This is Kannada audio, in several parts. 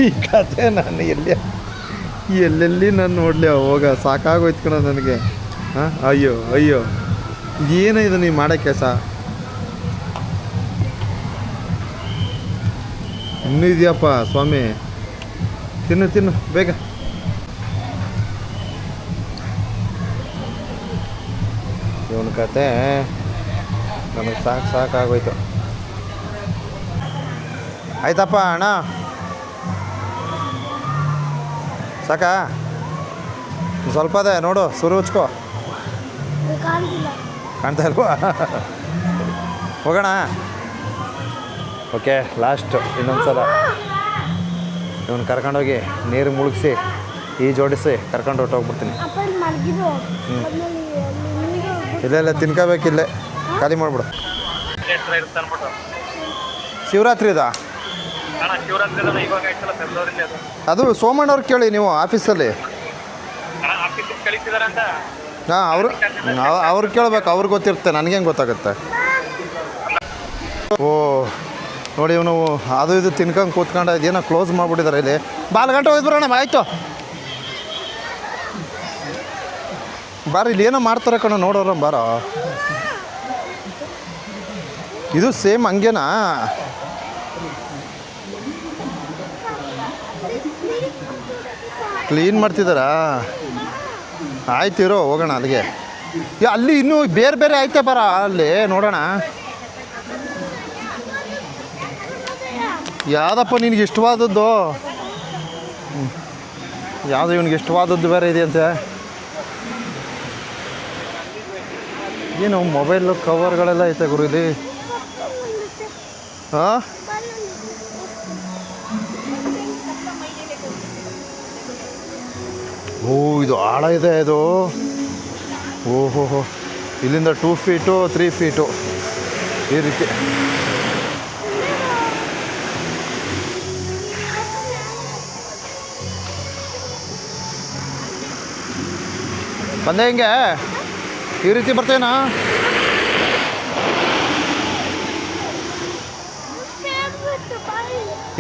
ಈ ಕತೆ ನಾನು ಎಲ್ಲೆಲ್ಲಿ ನಾನು ನೋಡಲಿ ಹೋಗ ಸಾಕಾಗೋಯ್ತು ಕಣ ನನಗೆ. ಹಾಂ ಅಯ್ಯೋ ಅಯ್ಯೋ ಏನಿದೆ ನೀವು ಮಾಡೋ ಕೆಲಸ? ಇನ್ನೂ ಇದೆಯಪ್ಪ ಸ್ವಾಮಿ, ತಿನ್ನು ತಿನ್ನು ಬೇಗ. ಇವನ ಕತೆ ನನಗೆ ಸಾಕಾಗೋಯ್ತು. ಆಯ್ತಪ್ಪ ಅಣ್ಣ, ಸಾಕಾ? ಸ್ವಲ್ಪ ಅದೇ ನೋಡು, ಸುರು ಉಚ್ಕೋ. ಕಾಣ್ತಾ ಇಲ್ವಾ? ಹೋಗೋಣ. ಓಕೆ, ಲಾಸ್ಟ್ ಇನ್ನೊಂದು ಸಲ ಇವನು ಕರ್ಕೊಂಡೋಗಿ ನೀರು ಮುಳುಗಿಸಿ ಜೋಡಿಸಿ ಕರ್ಕೊಂಡು ಹೊಟ್ಟೋಗ್ಬಿಡ್ತೀನಿ. ಇಲ್ಲ ತಿನ್ಕೋಬೇಕಿಲ್ಲೇ, ಖಾಲಿ ಮಾಡಿಬಿಡು. ಶಿವರಾತ್ರಿ ಇದಾ? ಅದು ಸೋಮಣ್ಣವ್ರು ಕೇಳಿ ನೀವು ಆಫೀಸಲ್ಲಿ. ಹಾಂ, ಅವ್ರು ಕೇಳ್ಬೇಕು, ಅವ್ರಿಗೆ ಗೊತ್ತಿರುತ್ತೆ, ನನಗೇನು ಗೊತ್ತಾಗುತ್ತೆ. ಓ ನೋಡಿ, ಇವನು ಅದು ಇದು ತಿನ್ಕೊಂಡು ಕೂತ್ಕೊಂಡು ಇದೇನೋ ಕ್ಲೋಸ್ ಮಾಡಿಬಿಟ್ಟಿದ್ದಾರೆ ಇಲ್ಲಿ. ಬಾಲ್ಗಂಟೆ ಹೋಯ್ತು ಬರೋಣ. ಆಯಿತು ಬಾರ, ಇಲ್ಲಿ ಏನೋ ಮಾಡ್ತಾರೆ ಕಣ, ನೋಡೋರ ಬಾರ. ಇದು ಸೇಮ್ ಹಂಗೇನಾ? ಕ್ಲೀನ್ ಮಾಡ್ತಿದ್ದಾರಾ? ಆಯ್ತು ಇರೋ, ಹೋಗೋಣ ಅಲ್ಲಿಗೆ. ಅಲ್ಲಿ ಇನ್ನೂ ಬೇರೆ ಬೇರೆ ಐತೆ ಬರ, ಅಲ್ಲಿ ನೋಡೋಣ. ಯಾವುದಪ್ಪ ನಿನಗೆ ಇಷ್ಟವಾದದ್ದು? ಯಾವುದು ಇವನಿಗೆ ಇಷ್ಟವಾದದ್ದು ಬೇರೆ ಇದೆಯಂತೆ. ಏನು ಮೊಬೈಲು ಕವರ್ಗಳೆಲ್ಲ ಐತೆ ಗುರು ಇಲ್ಲಿ. ಹಾಂ, ಓ ಇದು ಆಳ ಇದೆ ಇದು. ಓಹೋ, ಇಲ್ಲಿಂದ 2 ಫೀಟು 3 ಫೀಟು ಈ ರೀತಿ. ಬಂದೆ ಹಿಂಗೆ ಈ ರೀತಿ ಬರ್ತೇನಾ?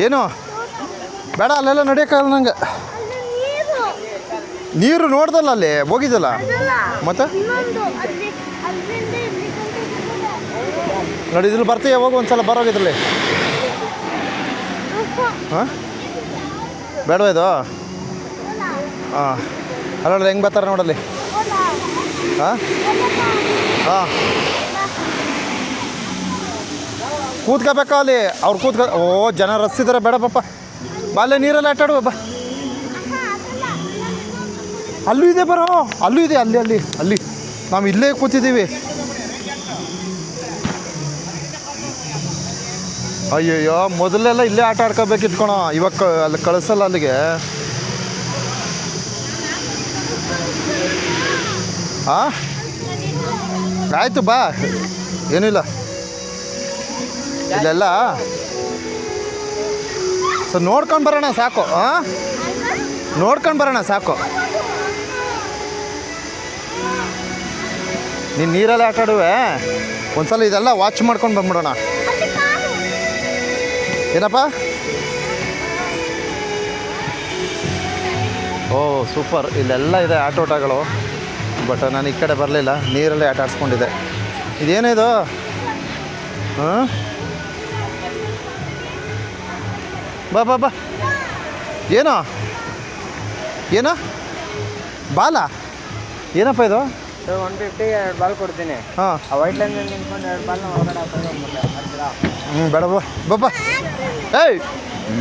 ಏನು ಬೇಡ, ಅಲ್ಲೆಲ್ಲ ನಡೆಯೋಕ್ಕಾಗಲ್ಲ ನಂಗೆ. ನೀರು ನೋಡ್ದಲ್ಲ, ಅಲ್ಲಿ ಹೋಗಿದ್ದಲ್ಲ ಮತ್ತೆ. ನೋಡಿ ಇದ್ರಲ್ಲಿ ಬರ್ತೀಯ, ಹೋಗು ಒಂದ್ಸಲ ಬರೋಗಿದ್ರಲ್ಲಿ. ಹಾಂ ಬೇಡವ ಇದು? ಹಾಂ, ಅಲ್ಲ ಹೆಂಗೆ ಬರ್ತಾರೆ ನೋಡಲ್ಲಿ. ಹಾಂ ಹಾಂ, ಕೂತ್ಕೋಬೇಕಾ ಅಲ್ಲಿ ಅವ್ರು ಓ ಜನ ರಸ್ಸಿದ್ದಾರೆ, ಬೇಡ ಪಾಪ. ಬಾಲ್ಯ ನೀರಲ್ಲಿ ಆಟಾಡುವ ಬಾ. ಅಲ್ಲೂ ಇದೆ ಬರೋ, ಅಲ್ಲೂ ಇದೆ, ಅಲ್ಲಿ ನಾವು ಇಲ್ಲೇ ಕೂತಿದ್ದೀವಿ. ಅಯ್ಯಯ್ಯೋ, ಮೊದಲೆಲ್ಲ ಇಲ್ಲೇ ಆಟ ಆಡ್ಕೋಬೇಕಿತ್ತು ಕಣೋ, ಇವಾಗ ಅಲ್ಲಿ ಕಳಿಸಲ್ಲ ಅಲ್ಲಿಗೆ. ಹಾಂ ಆಯಿತು ಬಾ, ಏನಿಲ್ಲ ಇಲ್ಲೆಲ್ಲ ಸರ್ ನೋಡ್ಕೊಂಡು ಬರೋಣ ಸಾಕು. ಹಾಂ, ನೋಡ್ಕೊಂಡು ಬರೋಣ ಸಾಕು. ನೀನು ನೀರಲ್ಲಿ ಆಟ ಆಡುವೆ, ಒಂದ್ಸಲ ಇದೆಲ್ಲ ವಾಚ್ ಮಾಡ್ಕೊಂಡು ಬಂದ್ಬಿಡೋಣ. ಏನಪ್ಪ? ಓ ಸೂಪರ್, ಇಲ್ಲೆಲ್ಲ ಇದೆ ಆಟೋಟಗಳು. ಬಟ್ ನಾನು ಈ ಕಡೆ ಬರಲಿಲ್ಲ, ನೀರಲ್ಲೇ ಆಟ ಆಡಿಸ್ಕೊಂಡಿದ್ದೆ. ಇದೇನಿದು? ಹಾಂ, ಬಾ ಬಾ ಬಾ. ಏನೋ ಏನೋ ಬಾಲ? ಏನಪ್ಪ ಇದು? 150 2 ಬಾಲ್ ಕೊಡ್ತೀನಿ. ಹಾಂ, ಆ ವೈಟ್ ಲೈನ್ ನಿಂತ್ಕೊಂಡು 2 ಬಾಲ್ನ ಹೊರಗಡೆ ಹಾಕೋದು. ಬೇಡ ಬಾ ಬಾಬಾ. ಏಯ್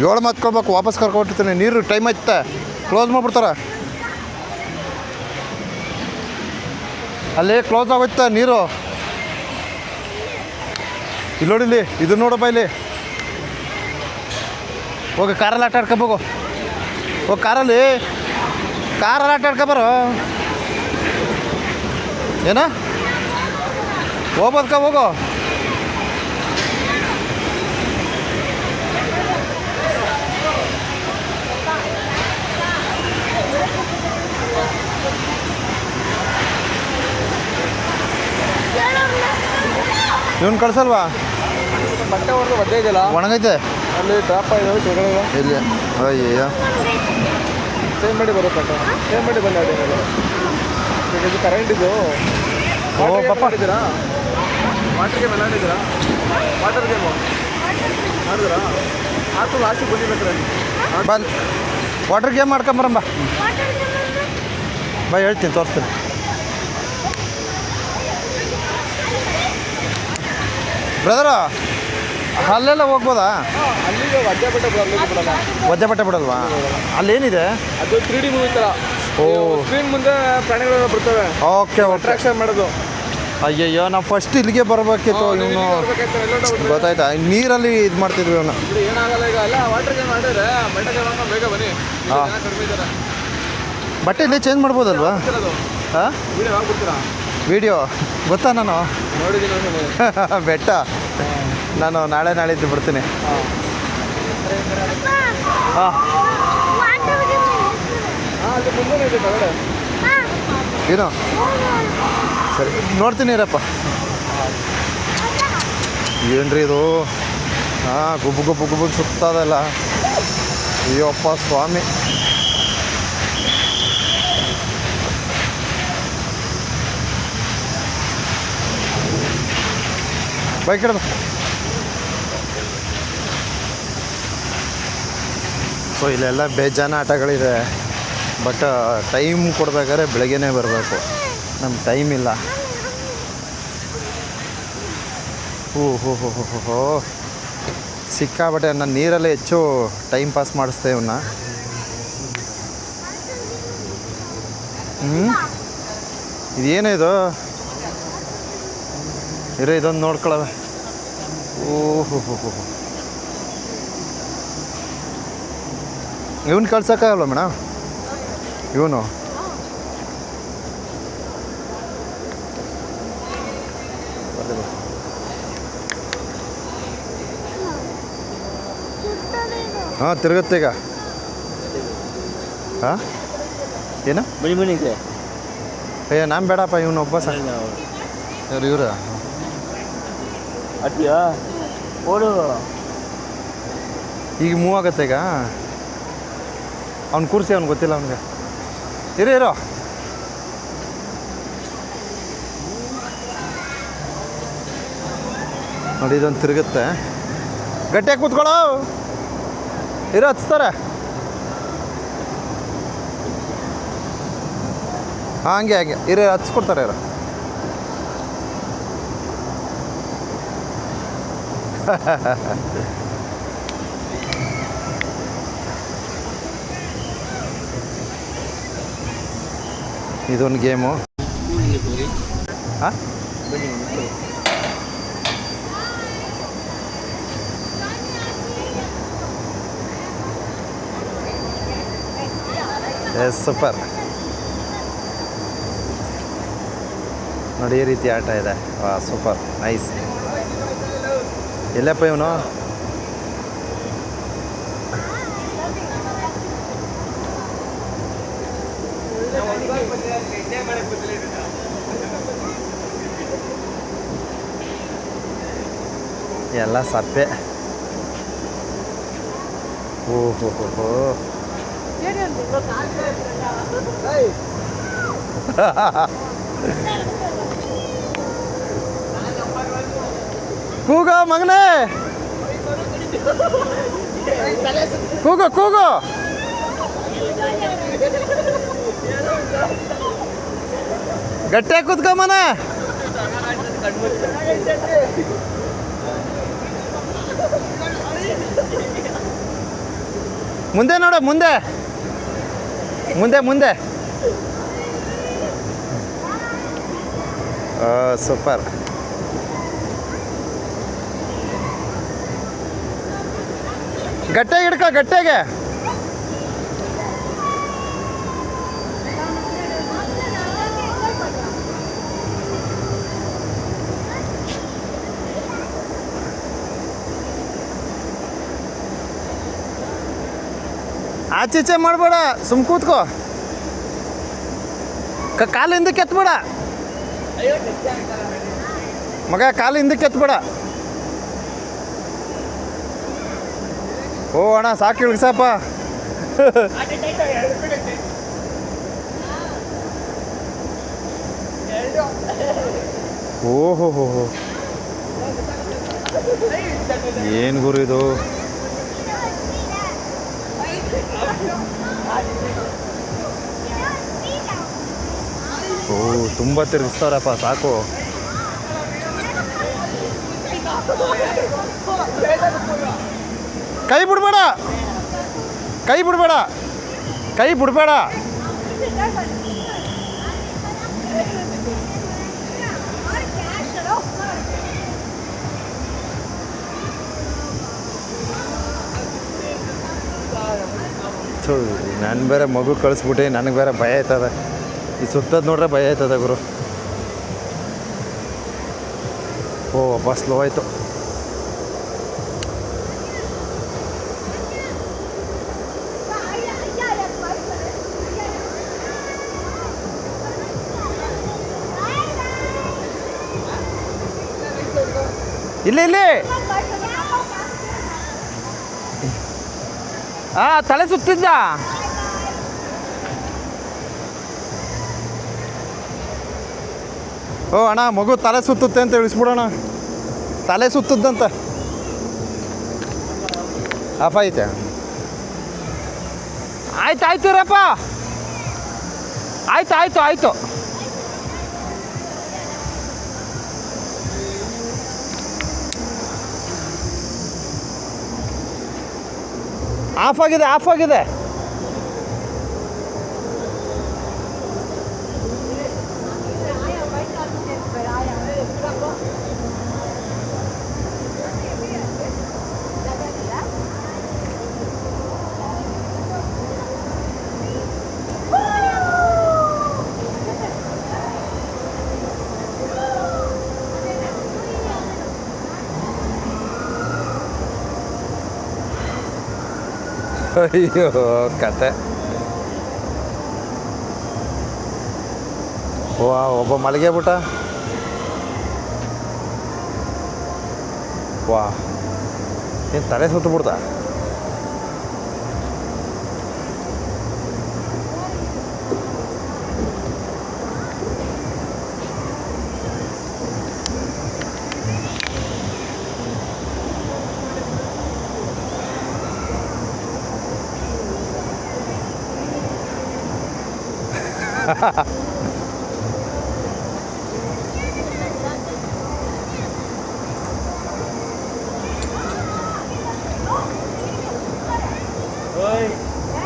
7 ಮಾತು ಕೊಡ್ಬೇಕು, ವಾಪಸ್ ಕರ್ಕೊಟ್ಟಿರ್ತೀನಿ. ನೀರು ಟೈಮ್ ಐತೆ, ಕ್ಲೋಸ್ ಮಾಡಿಬಿಡ್ತಾರೆ. ಅಲ್ಲಿ ಕ್ಲೋಸ್ ಆಗೋಯ್ತಾ ನೀರು. ಇಲ್ಲಿ ನೋಡಿಲ್ಲಿ, ಇದು ನೋಡಪ್ಪ ಇಲ್ಲಿ. ಹೋಗಿ ಕಾರಲ್ಲಿ ಆಟ ಆಡ್ಕೊಬೋಗು. ಹೋಗಿ ಕಾರಲ್ಲಿ ಆಟ ಆಡ್ಕೊಬಾರೋ. ಏನ ಹೋಗ್ಬೋದ್ಕ ಹೋಗು. ಇವನು ಕಳ್ಸಲ್ವಾ? ಬಟ್ಟೆ ಹೊಡೆದು ಒದ್ದೆ ಇದೆಯಲ್ಲ ಒಣಗೈತೆ ಅಲ್ಲಿ ಡ್ರಾಪ್ ಇದಾವೆ ಕೆಳಗಡೆ ಇಲ್ಲಿ ಅಯ್ಯಯ್ಯ ಚೇಂಜ್ ಮಾಡಿ ಬರುತ್ತೆ ಚೇಂಜ್ ಮಾಡಿ ಬಂದ ಅದೇನಲ್ಲ ಈಗ ಇದು ಕರೆಂಟ್ ಇದು ಪಾಪ. ಮಾಡಿದ್ದೀರಾ ವಾಟರ್ ಗೇಮ್ ಎಲ್ಲ ಆಡಿದ್ದೀರಾ ವಾಟರ್ ಗೇಮು ಮಾಡಿದ್ರಾ ಆತು ಲಾಸ್ಟಿಗೆ ಬಂದಿಲ್ಲ ಬಲ್ ವಾಟರ್ ಗೇಮ್ ಮಾಡ್ಕೊಂಬರಮ್ಮ ಬಾ ಹೇಳ್ತೀನಿ ತೋರಿಸ್ತೀನಿ ಬ್ರದರ ಅಲ್ಲೆಲ್ಲ ಹೋಗ್ಬೋದಾ ಅಲ್ಲಿಗೆ ಒದ್ದೆ ಬಟ್ಟೆ ಬಿಡಲ್ಲ ಒದ್ದೆ ಬಟ್ಟೆ ಬಿಡಲ್ವಾ ಅಲ್ಲೇನಿದೆ ಅದು 3D ಮೂವಿ ಥರ ಓ. ಸ್ಕ್ರೀನ್ ಮುಂದೆ ಪ್ರಾಣಿಗಳೆಲ್ಲ ಬರ್ತವೆ ಓಕೆ ಓಕೆ ಅಟ್ರಾಕ್ಷನ್ ಮಾಡೋದು ಅಯ್ಯಯ್ಯೋ ನಾವು ಫಸ್ಟ್ ಇಲ್ಲಿಗೆ ಬರಬೇಕಿತ್ತು ಇವನು ಗೊತ್ತಾಯ್ತಾ ನೀರಲ್ಲಿ ಇದು ಮಾಡ್ತಿದ್ವಿ ಅವನು ಏನಾಗಲ್ಲ ಈಗ ಅಲ್ಲ ವಾಟರ್ ಗೇಮ್ ಆಡಿದ್ರೆ ಬಟ್ಟೆ ಗೇಮ್ ಬೇಗ ಬನ್ನಿ ಹಾಂ. ಕಡಿಮೆ ಇದ್ದಾರೆ ಬಟ್ಟೆ ಇಲ್ಲೇ ಚೇಂಜ್ ಮಾಡ್ಬೋದಲ್ವಾ ಹಾಂ ವಿಡಿಯೋ ಆಗ್ಬಿಡ್ತೀರಾ ವಿಡಿಯೋ ಗೊತ್ತಾ ನಾನು ನೋಡಿದ್ದೀನಿ ಬೆಟ್ಟ ನಾನು ನಾಳಿದ್ದು ಬಿಡ್ತೀನಿ ಹಾಂ ಅಲ್ಲಿ ಮುಂದೆ ಇದೆ ಹೊರಗಡೆ ಏನು ಸರಿ ನೋಡ್ತೀನಿ ಇರಪ್ಪ ಏನ್ರಿ ಇದು ಹಾಂ ಗುಬ್ಬು ಗುಬ್ಬು ಗುಬ್ಬು ಸುತ್ತದಲ್ಲ ಅಯ್ಯಪ್ಪ ಸ್ವಾಮಿ ಬೈಕ್ ಹಿಡ್ದು ಸೊ ಇಲ್ಲೆಲ್ಲ ಬೇಜಾನ ಆಟಗಳಿದೆ ಬಟ್ ಟೈಮ್ ಕೊಡ್ಬೇಕಾದ್ರೆ ಬೆಳಗ್ಗೆನೇ ಬರಬೇಕು ನಮ್ಗೆ ಟೈಮ್ ಇಲ್ಲ ಓಹೋ ಸಿಕ್ಕಾಬಟ್ಟೆ ನಾನು ನೀರಲ್ಲಿ ಹೆಚ್ಚು ಟೈಮ್ ಪಾಸ್ ಮಾಡಿಸ್ದೆ ಇವನ್ನ ಇದೇನಿದು ಇರೋ ಇದೊಂದು ನೋಡ್ಕೊಳ್ಳವೆ ಓಹೋ ಇವನು ಕಳ್ಸೋಕ್ಕಾಗಲ್ವ ಮೇಡಮ್ ಇವನು ಹಾಂ ತಿರುಗುತ್ತೆ ಈಗ ಹಾಂ ಏನು ಮಣಿ ಮಣಿಗೆ ಅಯ್ಯ ನಾನು ಬೇಡಪ್ಪ ಇವನು ಒಬ್ಬ ಸಣ್ಣ ಇವ್ರ ಅಟ್ಟಿಯಾ ಓಡು ಈಗ ಮೂವ್ ಆಗತ್ತೆ ಈಗ ಅವ್ನು ಕೂರಿಸಿ ಅವ್ನು ಗೊತ್ತಿಲ್ಲ ಅವನಿಗೆ ಇರೋ ನೋಡಿ ಇದೊಂದು ತಿರುಗುತ್ತೆ ಗಟ್ಟಿಯಾಗಿ ಕೂತ್ಕೊಳ್ಳೋ ಇರೋ ಹಚ್ತಾರೆ ಹಾಂ ಹಂಗೆ ಇರೋ ಹಚ್ಕೊಡ್ತಾರೆ ಇರೋ ಇದೊಂದು ಗೇಮು ಹಾಂ ಎಸ್ ಸೂಪರ್ ನೋಡಿ ಈ ರೀತಿ ಆಟ ಇದೆ ವಾ ಸೂಪರ್ ನೈಸ್ ಎಲ್ಲಪ್ಪ ಇವನು ಎಲ್ಲ ಸಪ್ಪೆ ಓಹೋ ಕೂಗ ಮಗನೇ ಕೂಗು ಕೂಗು ಗಟ್ಟಿಯಾಗಿ ಕೂತ್ಕೊಂಬನ ಮುಂದೆ ನೋಡ ಮುಂದೆ ಮುಂದೆ ಮುಂದೆ ಸೂಪರ್ ಗಟ್ಟಿಯಾಗಿ ಹಿಡ್ಕೊ ಗಟ್ಟಿಯಾಗೆ ಆಚೀಚೆ ಮಾಡಬೇಡ ಸುಮ್ ಕೂತ್ಕೋ ಕಾಲು ಹಿಂದಕ್ಕೆ ಎತ್ಬೇಡ ಮಗ ಕಾಲು ಹಿಂದಕ್ಕೆ ಎತ್ಬೇಡ ಓ ಅಣ್ಣ ಸಾಕು ಇಳಿಸಪ್ಪ. ಓಹೋ ಹೋ ಹೋ, ಏನು ಗುರು ಇದು? ಓ ತುಂಬ ತಿರುಗಿಸ್ತಾರಪ್ಪ, ಸಾಕು. ಕೈ ಬಿಡಬೇಡ, ಕೈ ಬಿಡಬೇಡ, ಕೈ ಬಿಡಬೇಡ. ನಾನು ಬೇರೆ ಮಗು ಕಳಿಸ್ಬಿಟ್ಟು ನನಗೆ ಬೇರೆ ಭಯ ಆಯ್ತದ. ಈ ಸುತ್ತದ ನೋಡ್ರೆ ಭಯ ಆಯ್ತದ ಗುರು. ಓ ವಾಪಸ್ ಸ್ಲೋ ಆಯಿತು. ಇಲ್ಲಿ ಇಲ್ಲಿ ತಲೆ ಸುತ್ತಿದ್ದ. ಓ ಅಣ್ಣ ಮಗು ತಲೆ ಸುತ್ತುತ್ತೆ ಅಂತ ಇಳಿಸ್ಬಿಡೋಣ. ತಲೆ ಸುತ್ತದಂತ ಆಫ್ ಐತೆ. ಆಯ್ತು ಆಯ್ತು ರಪ್ಪ, ಆಯ್ತು ಆಯ್ತು ಆಯಿತು. ಆಫ್ ಆಗಿದೆ, ಆಫ್ ಆಗಿದೆ. ಅಯ್ಯೋ ಕತೆ. ವಾ ಒಬ್ಬ ಮಲಗೆ ಬಿಟ್ಟ. ವಾ ಏನು ತಲೆ ಸುತ್ತು ಬಿಡ್ತಾ.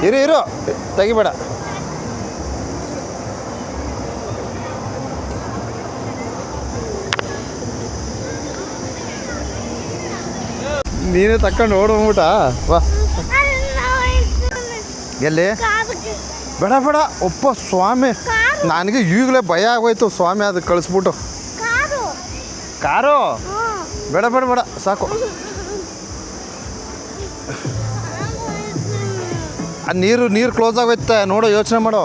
ಇರು ಇರು ತೆಗಿಬೇಡ. ನೀನೇ ತಕೊಂಡು ಓಡೋಗ್ಬಿಟ. ವಾ ಎಲ್ಲಿ ಬೇಡ ಬೇಡ ಒಪ್ಪ ಸ್ವಾಮಿ, ನನಗೆ ಈಗಲೇ ಭಯ ಆಗೋಯ್ತು ಸ್ವಾಮಿ. ಅದು ಕಳಿಸ್ಬಿಟ್ಟು ಕಾರು ಬೇಡ ಬೇಡ ಬೇಡ ಸಾಕು. ಅದು ನೀರು ಕ್ಲೋಸ್ ಆಗೋಯ್ತೆ ನೋಡು, ಯೋಚನೆ ಮಾಡು.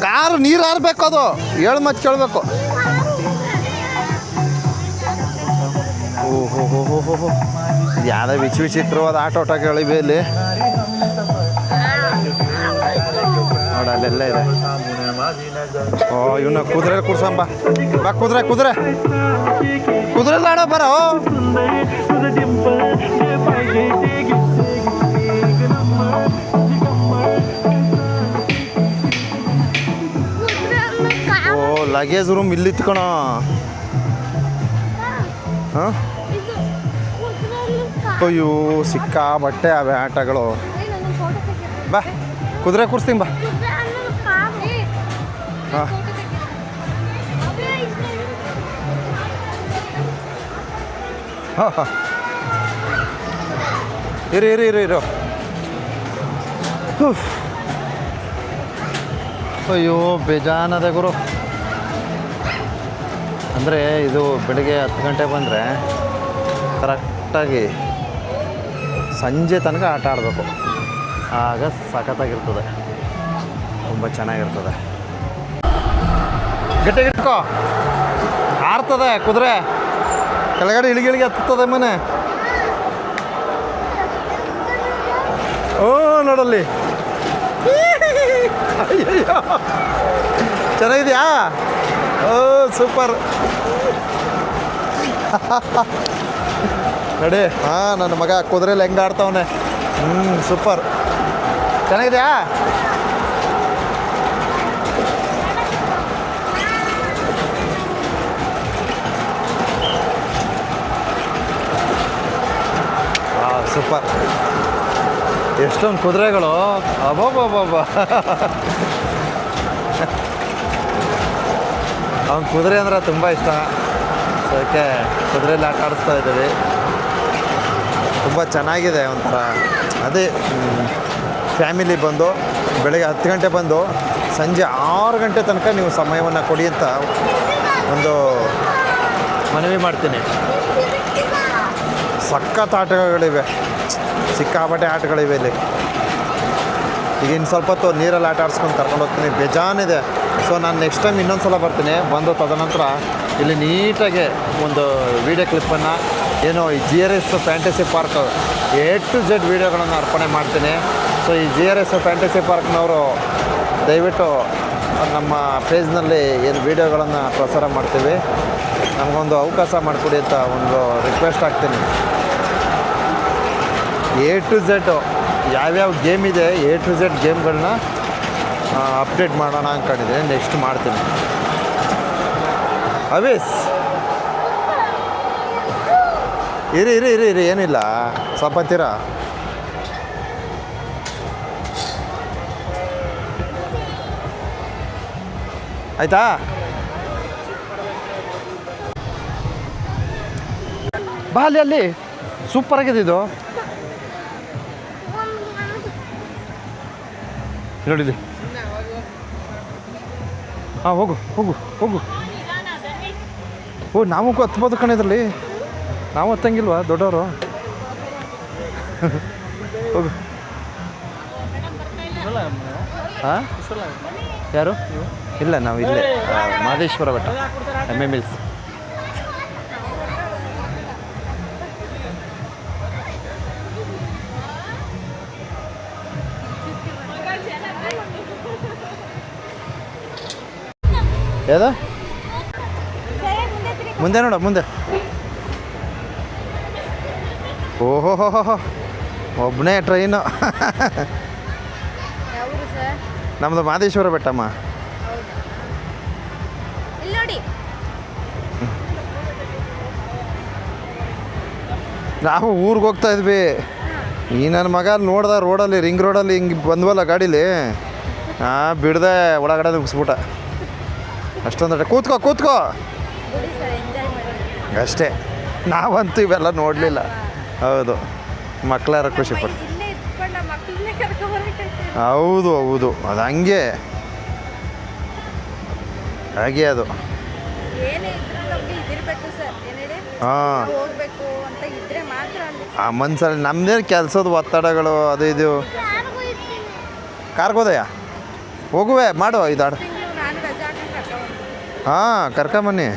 ಕಾರು ನೀರು ಹಾರಬೇಕು, ಅದು ಹೇಳು ಮತ್ತೆ ಕೇಳಬೇಕು. ಓಹೋ ಹೋ ಹೋ ಹೋ ಹೋ, ಯಾವುದೇ ವಿಚಿತ್ರವಾದ ಆಟೋಟಗಳು ಇವೆ ಇಲ್ಲಿ ನೋಡ, ಅಲ್ಲೆಲ್ಲ ಇದೆ. ಓ ಇವನ್ನ ಕುದುರೆ ಕೂರ್ಸಂಬ ಬಾ. ಕುದುರೆ ಕುದುರೆ ಕುದುರೆಲ್ಲ ಆಡೋ ಬರೋ. ಓ ಲಗೇಜ್ ರೂಮ್ ಇಲ್ಲಿತ್ತು ಕಣೋ. ಹಾಂ ಅಯ್ಯೋ ಸಿಕ್ಕಾಬಟ್ಟೆ ಅವೆ ಆಟಗಳು. ಬಾ ಕುದುರೆ ಕೂರಿಸ್ತೀನಿ ಬಾ. ಹಾಂ ಹಾಂ ಹಾಂ ಇರು ಇರು ಇರು ಇರು. ಅಯ್ಯೋ ಬೇಜಾನದ ಗುರು. ಅಂದರೆ ಇದು ಬೆಳಿಗ್ಗೆ 10 ಗಂಟೆ ಬಂದರೆ ಕರೆಕ್ಟಾಗಿ ಸಂಜೆ ತನಕ ಆಟ ಆಡಬೇಕು, ಆಗ ಸಖತ್ತಾಗಿರ್ತದೆ, ತುಂಬ ಚೆನ್ನಾಗಿರ್ತದೆ. ಗಟ್ಟಿಗಿಟ್ಕೋ, ಹಾರ್ತದೆ ಕುದುರೆ, ಕೆಳಗಡೆ ಇಳಿಗಿಳಿಗೆ ಹತ್ತದ ಮನೆ. ಓ ನೋಡಲ್ಲಿ. ಅಯ್ಯಯ್ಯೋ ಚೆನ್ನಾಗಿದೆಯಾ? ಓ ಸೂಪರ್. ನಡಿ. ಹಾಂ ನನ್ನ ಮಗ ಕುದುರೆಲಿ ಹೆಂಗೆ ಆಡ್ತಾವನೆ. ಸೂಪರ್. ಚೆನ್ನಾಗಿದೆಯಾ? ಸೂಪರ್. ಎಷ್ಟೊಂದು ಕುದುರೆಗಳು. ಅಬ್ಬಬ್ಬಬ್ಬ. ಅವ್ನು ಕುದುರೆ ಅಂದರೆ ತುಂಬ ಇಷ್ಟ. ಅದಕ್ಕೆ ಕುದುರೆಯಲ್ಲಿ ಆಟ ಆಡಿಸ್ತಾ ಇದ್ದೀವಿ. ತುಂಬ ಚೆನ್ನಾಗಿದೆ ಒಂಥರ. ಅದೇ ಫ್ಯಾಮಿಲಿ ಬಂದು ಬೆಳಗ್ಗೆ 10 ಗಂಟೆ ಬಂದು ಸಂಜೆ 6 ಗಂಟೆ ತನಕ ನೀವು ಸಮಯವನ್ನು ಕೊಡಿ ಅಂತ ಒಂದು ಮನವಿ ಮಾಡ್ತೀನಿ. ಸಖತ್ ಆಟಗಳಿವೆ, ಸಿಕ್ಕಾಪಟ್ಟೆ ಆಟಗಳಿವೆ ಇಲ್ಲಿ. ಈಗ ಇನ್ನು ಸ್ವಲ್ಪ ಹೊತ್ತು ನೀರಲ್ಲಿ ಆಟ ಆಡಿಸ್ಕೊಂಡು ಕರ್ಕೊಂಡು ಹೋಗ್ತೀನಿ. ಬೇಜಾನಿದೆ. ಸೊ ನಾನು ನೆಕ್ಸ್ಟ್ ಟೈಮ್ ಇನ್ನೊಂದು ಸಲ ಬರ್ತೀನಿ. ಬಂದು ತದನಂತರ ಇಲ್ಲಿ ನೀಟಾಗಿ ಒಂದು ವೀಡಿಯೋ ಕ್ಲಿಪ್ಪನ್ನು ಏನೋ ಈ GRS fantasy park A to Z ವೀಡಿಯೋಗಳನ್ನು ಅರ್ಪಣೆ ಮಾಡ್ತೀನಿ. ಸೊ ಈ GRS ಫ್ಯಾಂಟಸಿ ಪಾರ್ಕ್ನವರು ದಯವಿಟ್ಟು ನಮ್ಮ ಪೇಜ್ನಲ್ಲಿ ಏನು ವೀಡಿಯೋಗಳನ್ನು ಪ್ರಸಾರ ಮಾಡ್ತೀವಿ, ನಮಗೊಂದು ಅವಕಾಶ ಮಾಡಿಕೊಡಿ ಅಂತ ಒಂದು ರಿಕ್ವೆಸ್ಟ್ ಆಗ್ತೀನಿ. A to Z ಯಾವ್ಯಾವ ಗೇಮ್ ಇದೆ A to Z ಗೇಮ್ಗಳನ್ನ ಅಪ್ಡೇಟ್ ಮಾಡೋಣ ಅಂದ್ಕೊಂಡಿದ್ದೀನಿ. ನೆಕ್ಸ್ಟ್ ಮಾಡ್ತೀನಿ. ಅವೇಸ್ ಇರಿ ಇರಿ ಇರಿ ಇರಿ ಏನಿಲ್ಲ, ಸ್ವಲ್ಪ ತೀರಾ. ಆಯಿತಾ? ಬಾ ಅಲ್ಲಿ ಸೂಪರ್ ಆಗಿದೆ ಇದು. ನೋಡಿಲಿ. ಹಾಂ ಹೋಗು ಹೋಗು ಹೋಗು. ಓ ನಾವು ಹತ್ಬೋದು ಕಣಿದ್ರಲ್ಲಿ. ನಾವು ಹತ್ತಂಗಿಲ್ವಾ ದೊಡ್ಡವರು? ಹೋಗು. ಹಾಂ ಯಾರು? ಇಲ್ಲ ನಾವು ಇಲ್ಲೇ ಮಹದೇಶ್ವರ ಬೆಟ್ಟ MMS. ಯಾವ್ದು ಮುಂದೆ ನೋಡ ಮುಂದೆ. ಓಹೋ ಒಬ್ಬನೇ ಟ್ರೈನು. ನಮ್ಮದು ಮಹದೇಶ್ವರ ಬೆಟ್ಟಮ್ಮ. ನಾವು ಊರಿಗೆ ಹೋಗ್ತಾ ಇದ್ವಿ. ಈ ನನ್ನ ಮಗ ನೋಡ್ದ ರೋಡಲ್ಲಿ ರಿಂಗ್ ರೋಡಲ್ಲಿ ಹಿಂಗೆ ಬಂದ್ವಲ್ಲ ಗಾಡೀಲಿ, ಬಿಡ್ದೆ ಒಳಗಡೆ ನುಗ್ಸ್ಬಿಟ್ಟ. ಅಷ್ಟೊಂದು ಕೂತ್ಕೋ ಕೂತ್ಕೋ ಅಷ್ಟೇ. ನಾವಂತೂ ಇವೆಲ್ಲ ನೋಡಲಿಲ್ಲ. ಹೌದು, ಮಕ್ಕಳಾರ ಖುಷಿ ಪಟ್ಟು. ಹೌದು ಹೌದು, ಅದು ಹಂಗೆ ಹಾಗೆ ಅದು. ಹಾಂ ಆ ಮನ್ಸಲ್ಲಿ ನಮ್ಮದೇ ಕೆಲಸದ ಒತ್ತಡಗಳು ಅದು ಇದು. ಕಾರ್ಗೋದಯ ಹೋಗುವೆ ಮಾಡು ಇದಾಡು. ಹಾಂ ಕರ್ಕೊಂಬನ್ನಿ.